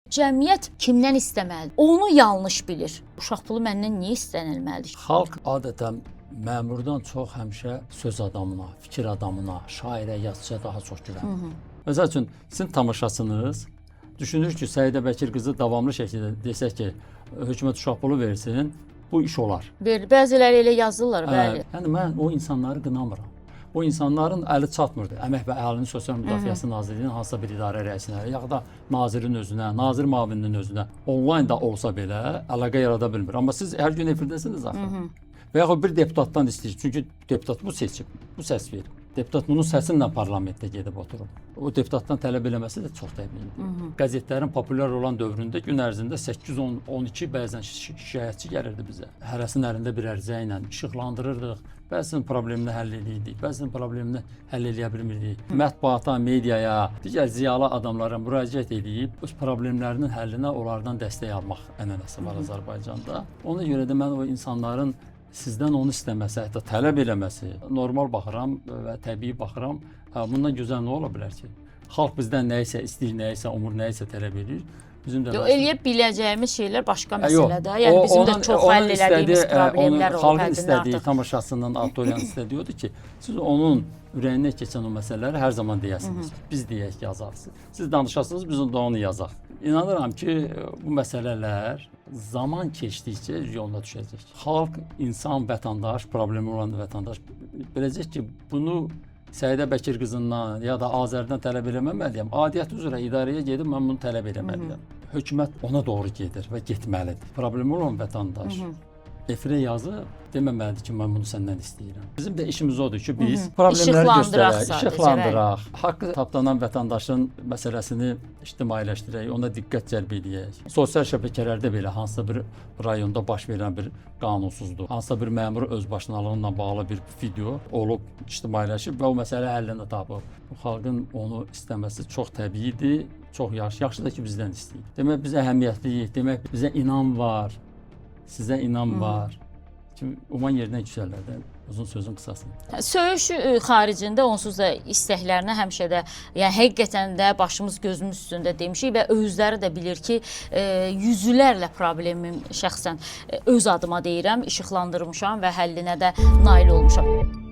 Cəmiyyət kimdən istəməlidir? Onu yanlış bilir. Uşaq pulu məndən niyə istənilməlidir? Xalq adətən məmurdan çox həmişə söz adamına, fikir adamına, şairə, yazıçıya daha çox güvənir. Məsəl üçün, sizin tamaşaçınız düşünür ki, Səidə Bəkir qızı davamlı şəkildə desək ki, hökumət uşaq pulu versin, bu iş olar. Bəziləri elə yazırlar, bəli. Yəni mən o insanları qınamıram. O insanların əli çatmırdı. Əmək və Əhalinin Sosial Müdafiəsi Nazirliyinin hansısa bir idarə rəisinə, ya da nazirin özünə, nazir müavininin özünə onlayn da olsa belə əlaqə yarada bilmir. Amma siz hər gün efirdəsiniz axı. Və yaxud bir deputatdan istəyir. Çünki deputat bu seçib, bu səs verir. Deputat bunun səsinlə parlamentdə gedib oturur. O deputatdan tələb eləməsi də çox təbiidir. Qəzetlərin populyar olan dövründə gün ərzində 8-10-12 bəzən şikayətçi gəlirdi bizə. Hərəsinin əlində bir ərizə ilə işıqlandırırdıq. Bəzən problemini həll edirdik, bəzən problemini həll edə bilmirdik. Mətbuata, mediaya, digər ziyalı adamlara müraciət edib öz problemlərinin həllinə onlardan dəstək almaq ənənəsi var Azərbaycanda. Ona görə də mən o insanların sizdən onu istəməsi, hətta tələb eləməsi normal baxıram və təbii baxıram. Bundan gözəl nə ola bilər ki? Xalq bizdən nəyisə istəyir, nəyisə umur, nəyisə tələb edir. Eləyə biləcəyimiz şeylər başqa məsələdir. Yəni bizim də çox həll elədiyimiz problemlər olur. Xalqın istədiyi, tamaşasının, auditoriyanın istədiyi odur ki, siz onun ürəyindən keçən o məsələləri hər zaman deyəsiniz. Biz deyək, yazarsınız. Siz danışasınız, biz də onu yazaq. İnanıram ki, bu məsələlər zaman keçdikcə yoluna düşəcək. Xalq, insan, vətəndaş, problemi olan vətəndaş biləcək ki, bunu Səidə Bəkir qızından ya da Azərdən tələb eləməməliyəm. Adiyyəti üzrə idarəyə gedib mən bunu tələb eləməliyəm. Hökumət ona doğru gedir və getməlidir. Problemi olan vətəndaş efirə yazıb deməməlidir ki, mən bunu səndən istəyirəm. Bizim də işimiz odur ki, biz problemləri göstərək, işıqlandıraq, haqqı tapdanan vətəndaşın məsələsini ictimailəşdirək, ona diqqət cəlb edək. Sosial şəbəkələrdə belə hansısa bir rayonda baş verən bir qanunsuzluq, hansısa bir məmur özbaşınalığıyla bağlı bir video olub ictimailəşib və o məsələ həllini tapıb. Xalqın onu istəməsi çox təbiidir, çox yaxşı. Yaxşı da ki, bizdən istəyir. Demək, bizə əhəmiyyətliyik, demək, bizə inam var. Sizə inam var ki, uman yerindən yüksələr də, uzun sözün qısası. Söyüş xaricində onsuz da istəklərinə həmişə də, yəni həqiqətən də başımız gözümüz üstündə demişik və özləri də bilir ki, yüzlərlə problemim şəxsən öz adıma deyirəm, işıqlandırmışam və həllinə də nail olmuşam.